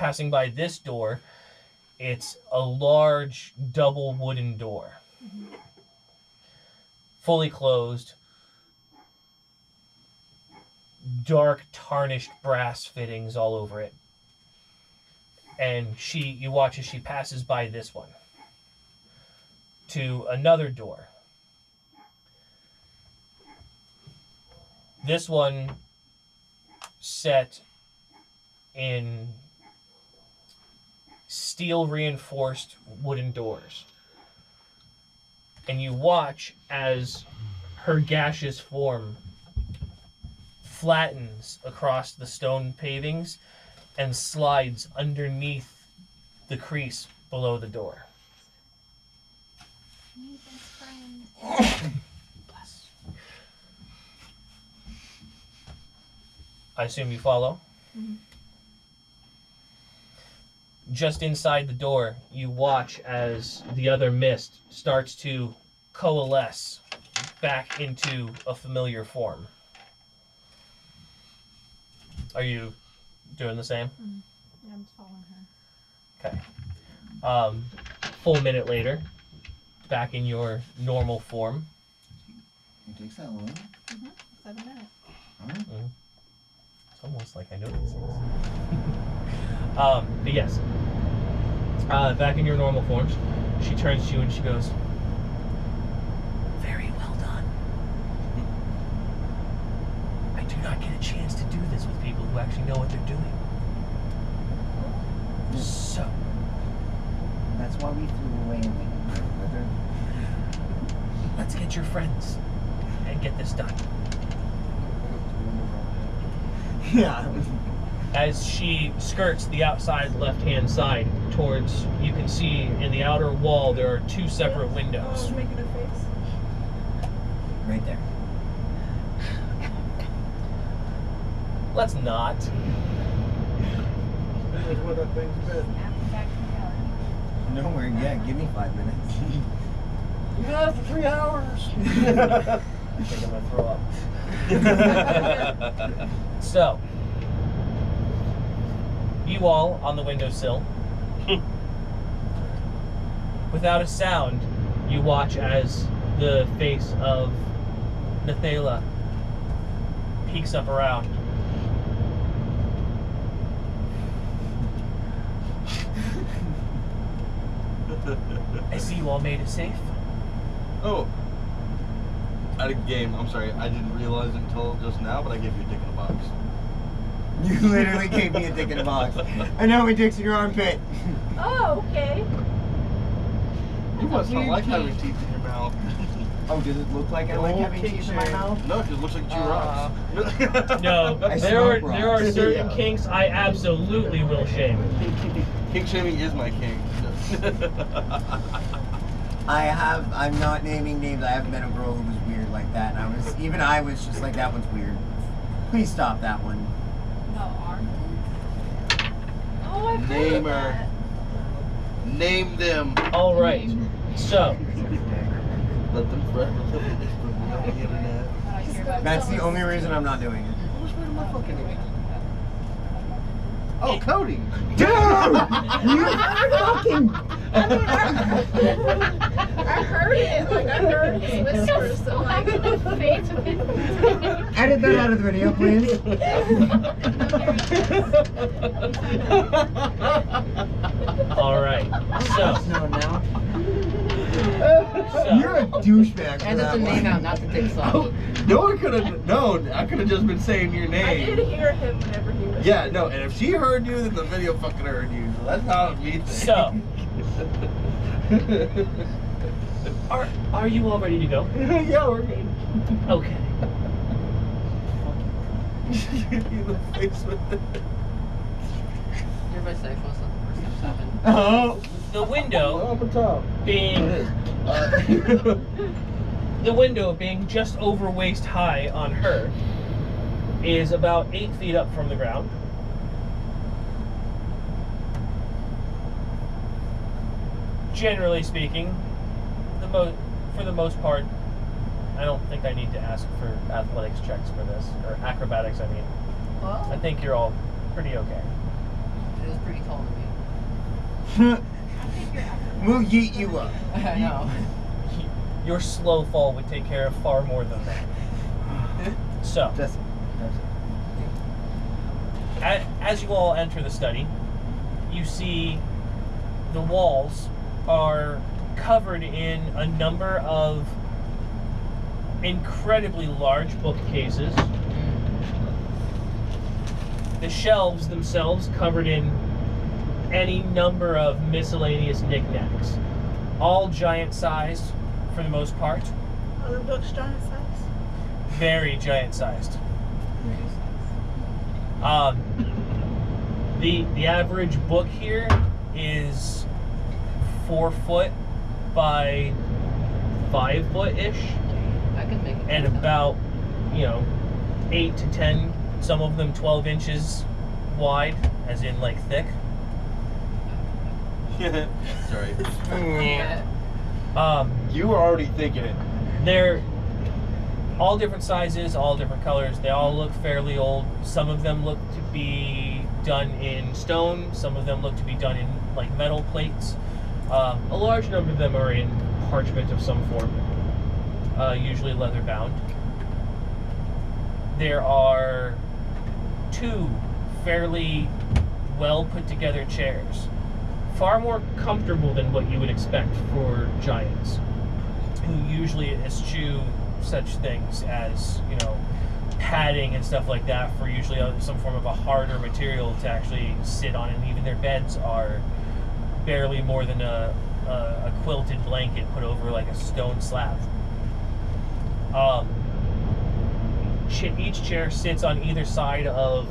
passing by this door, it's a large double wooden door. Fully closed. Dark, tarnished brass fittings all over it. And you watch as she passes by this one to another door. This one set in steel reinforced wooden doors. And you watch as her gaseous form flattens across the stone pavings and slides underneath the crease below the door. Bless. I assume you follow? Mm-hmm. Just inside the door, you watch as the other mist starts to coalesce back into a familiar form. Are you doing the same? Mm-hmm. Yeah, I'm just following her. Okay. Full minute later, back in your normal form. It takes that long? Mm-hmm. 7 minutes. Oh. Mm-hmm. It's almost like I know these things. But yes. Back in your normal forms, she turns to you and she goes, "Very well done. I do not get a chance to do this with people who actually know what they're doing. So, That's why we flew away and waited with her. let's get your friends and get this done." Yeah. As she skirts the outside left-hand side towards, you can see in the outer wall there are 2 separate windows. Making a face. Right there. Let's not. That's where that thing's been. Nowhere yet. Give me 5 minutes. You got it for 3 hours. I think I'm gonna throw up. So, you all on the windowsill, without a sound, you watch as the face of Nathala peeks up around. I see you all made it safe. Oh. At a game, I'm sorry, I didn't realize it until just now, but I gave you a dick in a box. You literally gave me a dick in a box. I know my dick's in your armpit. Oh, okay. You must not like having teeth in your mouth. Oh, does it look like I like having teeth in my mouth? No, it just looks like 2 rocks. No, I there smoke are rocks. certain Yeah. kinks I absolutely will shame. Kink shaming is my kink. I'm not naming names. I have met a girl who was weird like that, and I was just like, that one's weird. Please stop that one. No, arm. Oh, I've heard Name of her. that. Name them. All right, so Let them forever live with this on the internet. I hear about That's the that. only reason I'm not doing it. What's wrong with my fucking name? Oh, Cody. Dude! You fucking... I heard it. Like, I heard his whispers. So, like, Edit that out of the video, please. all right, so No, now. So- You're a douchebag for Edit that the name one. out, not the dick song. Oh, no one could have known. I could have just been saying your I name. did hear him whenever he was. Yeah, no, and if she heard you, then the video fucking heard you. So that's not a me thing. So, are you all ready to go? yeah, we're good. Okay. In the face with it. You're bisexual, so the first step happened. Oh. The window Up on top. being the window being just over waist high on her is about 8 feet up from the ground. Generally speaking, for the most part, I don't think I need to ask for athletics checks for this, or acrobatics, I mean. I Well, think you're all pretty okay. it was pretty tall. We'll yeet you up. I know. Your slow fall would take care of far more than that. So, That's as you all enter the study, you see the walls are covered in a number of incredibly large bookcases. The shelves themselves covered in any number of miscellaneous knickknacks, all giant-sized for the most part. Are the books giant size? Very giant-sized. The average book here is 4 foot by 5 foot ish, I can make it. and about 8 to 10, some of them 12 inches wide, as in like thick. Sorry. You were already thinking it. They're all different sizes, all different colors. They all look fairly old. Some of them look to be done in stone. Some of them look to be done in like metal plates. A large number of them are in parchment of some form, usually leather bound. There are 2 fairly well put together chairs, far more comfortable than what you would expect for giants, who usually eschew such things as, padding and stuff like that for usually some form of a harder material to actually sit on, and even their beds are barely more than a quilted blanket put over like a stone slab. Each chair sits on either side of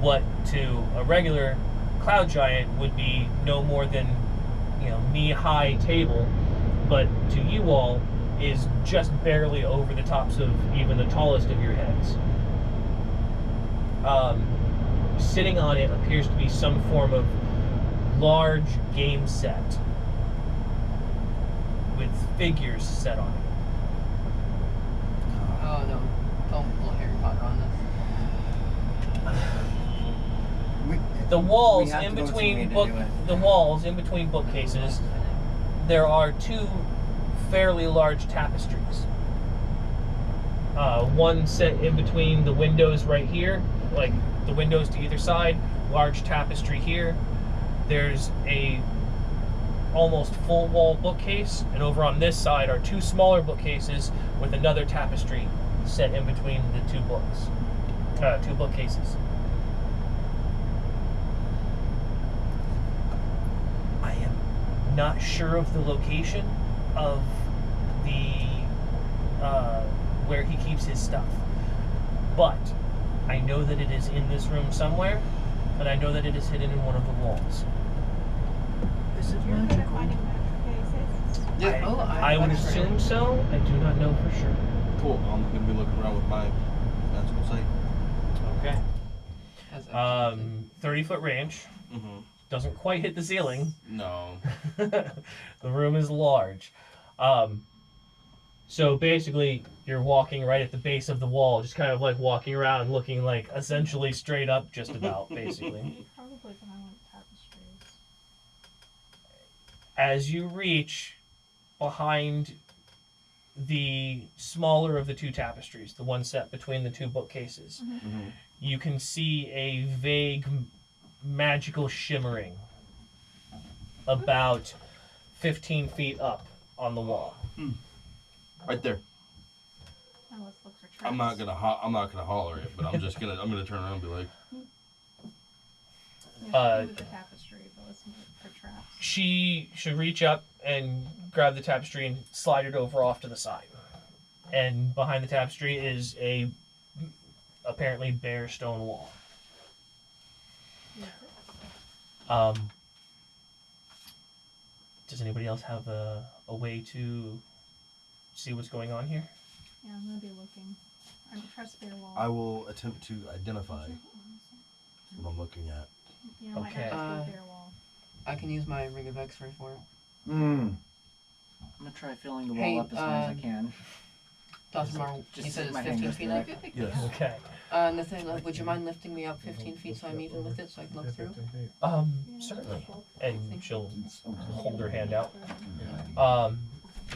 what to a regular cloud giant would be no more than knee-high table, but to you all is just barely over the tops of even the tallest of your heads. Sitting on it appears to be some form of large game set with figures set on it. Oh no, don't pull Harry Potter on this. The walls We have in to go between somewhere to do it. the walls in between bookcases, there are 2 fairly large tapestries. One set in between the windows right here, like the windows to either side, large tapestry here. There's a almost full wall bookcase, and over on this side are 2 smaller bookcases with another tapestry set in between the 2 bookcases. I am not sure of the location of where he keeps his stuff, but I know that it is in this room somewhere, and I know that it is hidden in one of the walls. Is it You're good at finding magic cases. Yeah. I would assume so. I do not know for sure. Cool. I'm gonna be looking around with my magical sight. Okay. That's actually 30-foot range. Mm-hmm. Doesn't quite hit the ceiling. No. The room is large. So basically, you're walking right at the base of the wall, just kind of like walking around, looking like essentially straight up, just about, basically. Probably when I went tapestries. As you reach behind the smaller of the 2 tapestries, the one set between the 2 bookcases, Mm-hmm. you can see a vague magical shimmering about 15 feet up on the wall. Right there. Now let's look for traps. I'm not gonna holler it, but I'm gonna turn around and be like, Yeah, move the tapestry, but let's look for traps. She should reach up and grab the tapestry and slide it over off to the side. And behind the tapestry is a apparently bare stone wall. Does anybody else have a way to see what's going on here? Yeah, I'm gonna be looking. I'm trust bare wall. I will attempt to identify what I'm looking at. You know, Okay. might not just be bare wall. I can use my Ring of X-ray for it. Mm. I'm gonna try filling the wall Hey, up as high as I can. Dr. Mar, Just you said it's my hand 15 goes feet up? Yes. Okay. Nathaniel, would you mind lifting me up 15 feet so I'm even with it so I can look through? Certainly. And she'll hold her hand out. Yeah.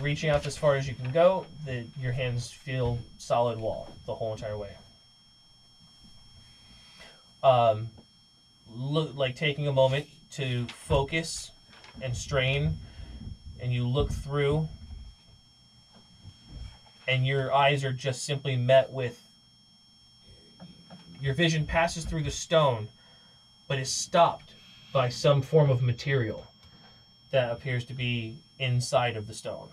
Reaching out as far as you can go, your hands feel solid wall the whole entire way. Look like taking a moment to focus and strain, and you look through, and your eyes are just simply met with. Your vision passes through the stone, but is stopped by some form of material that appears to be inside of the stone.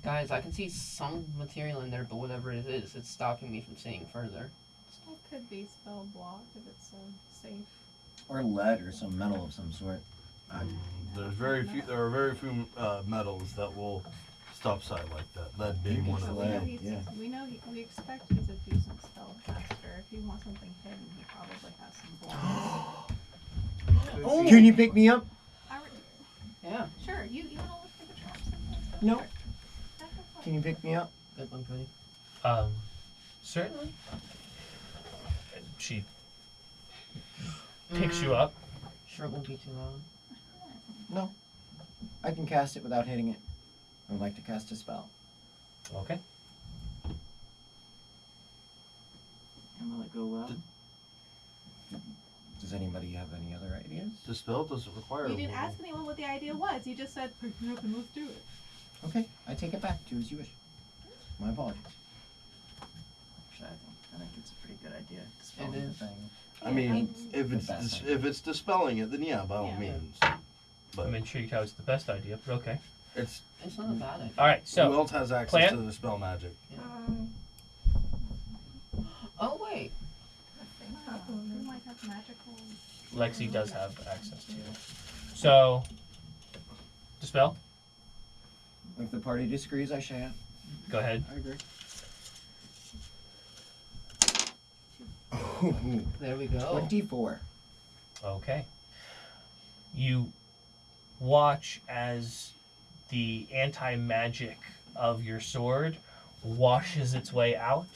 Guys, I can see some material in there, but whatever it is, it's stopping me from seeing further. It could be spell blocked if it's safe. Or lead or some metal of some sort. There are very few metals that will stop sight like that. Lead being one of lead. them. We expect he's a decent spellcaster. If he wants something hidden, he probably has some blocks. Can you pick me up? Yeah. Sure, you want to look for the traps? No. Can you pick me up? Good one, Cody. Certainly. And she picks you up. Sure it won't be too loud. No. I can cast it without hitting it. I would like to cast a spell. Okay. And will it go well? Does anybody have any other ideas? The spell doesn't require. You didn't ask anyone what the idea was. You just said, pick me up and let's do it. Okay, I take it back. Do as you wish. My apologies. Actually, I think it's a pretty good idea. Dispelling It the is. thing. I mean, The best if it's dispelling it, then yeah, by all Yeah. means. But I'm intrigued how it's the best idea, but okay. it's It's not a bad idea. All right, who so else has access plan? to the spell magic? Oh, wait. Who might have magical... Lexi does have access to it. So, dispel. If the party disagrees, I shan't. Go ahead. I agree. There we go. 24. Okay. You watch as the anti-magic of your sword washes its way out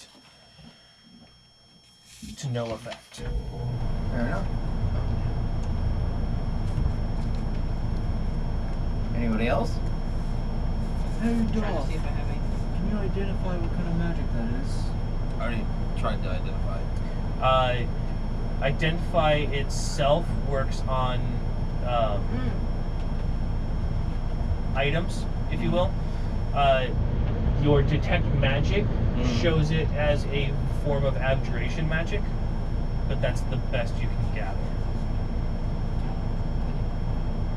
to no effect. Fair enough. Anybody else? Hey, Trying to dog. see if I have any. Can you identify what kind of magic that is? I already tried to identify it. Identify itself works on items, if you will. Your detect magic shows it as a form of abjuration magic, but that's the best you can gather.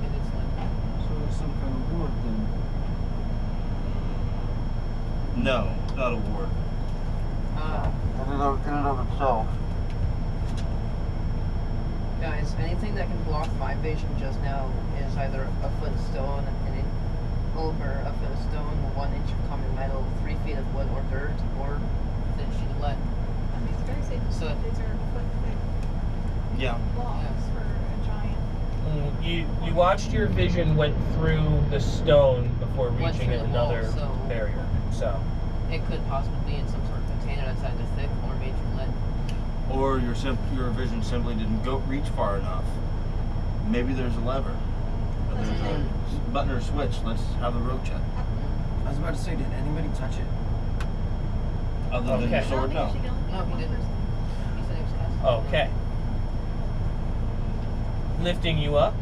And it's like, So it's some kind of ward then. No, not a ward. In and of itself. guys, anything that can block my vision just now is either a foot of stone, over a foot of stone, 1 inch of common metal, 3 feet of wood or dirt, or thin sheet of lead. I mean, it's very safe. So- These are foot-thick Yeah. blocks for a giant. You watched your vision went through the stone before Went reaching through the wall, another so- barrier. So, It could possibly be in some sort of container that's either thick or made from lead. Or your vision simply didn't reach far enough. Maybe there's a lever. Or there's a button or switch. Let's have a road check. I was about to say, did anybody touch it? Other than Okay. the sword, no. No, he didn't. He said he was casting. okay. Lifting you up.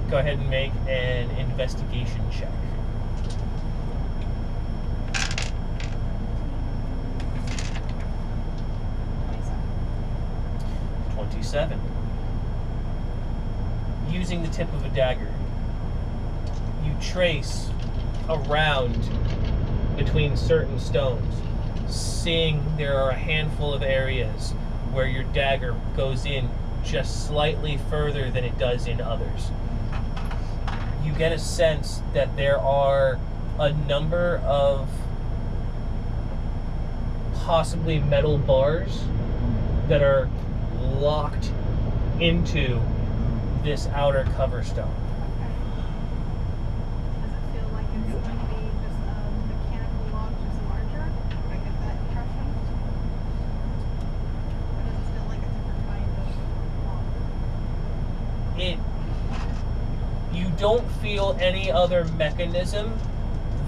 Go ahead and make an investigation check. 27. Using the tip of a dagger, you trace around between certain stones, seeing there are a handful of areas where your dagger goes in just slightly further than it does in others. You get a sense that there are a number of possibly metal bars that are locked into this outer cover stone. Okay. Does it feel like it's going to be don't feel any other mechanism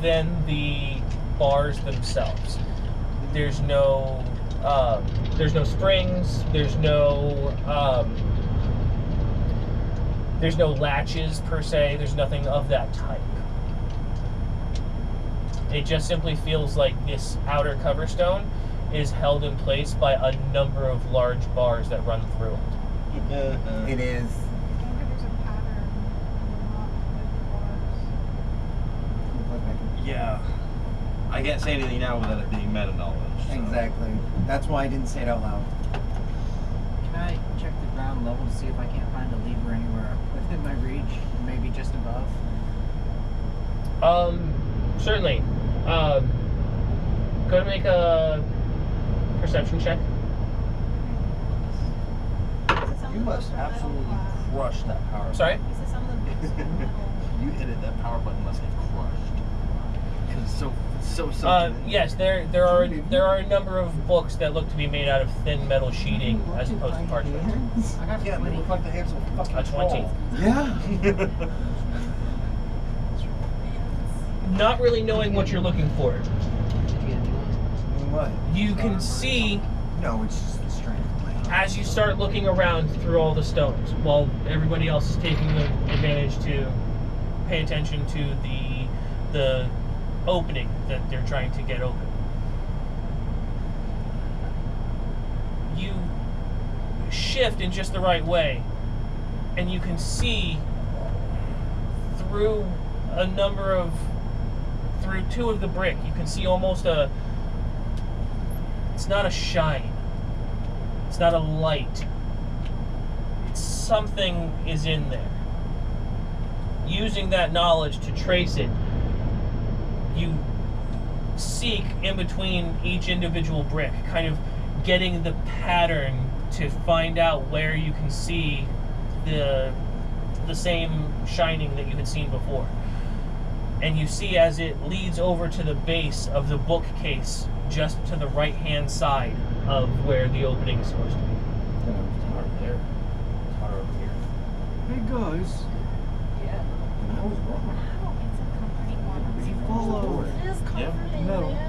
than the bars themselves. There's no springs. There's no latches per se. There's nothing of that type. It just simply feels like this outer cover stone is held in place by a number of large bars that run through it. It is. I wonder if there's a pattern not with the bars. Yeah. I can't say anything now without it being meta knowledge. So. Exactly. That's why I didn't say it out loud. Can I check the ground level to see if I can't find a lever anywhere within my reach, maybe just above? Certainly. Go and make a perception check. You must absolutely crush that power. Sorry? He said some of the books are metal. You hit it. That power button must get crushed. It's so Yes, there are a number of books that look to be made out of thin metal sheeting as opposed to parchment. I got Yeah, they 20. look like the hands of a fucking A 20. troll. Yeah. Not really knowing what you're looking for. What? You can see No, it's just the strength of my hand. as you start looking around through all the stones, while everybody else is taking the advantage to pay attention to the opening that they're trying to get open. You shift in just the right way, and you can see through two of the brick, you can see almost it's not a shine. It's not a light. It's something is in there. Using that knowledge to trace it, you seek in between each individual brick, kind of getting the pattern to find out where you can see the same shining that you had seen before. And you see as it leads over to the base of the bookcase, just to the right-hand side of where the opening is supposed to be. It's hard there. It's harder over here. Hey guys, Wow, it's a comforting one. you follow It is comforting, metal. man.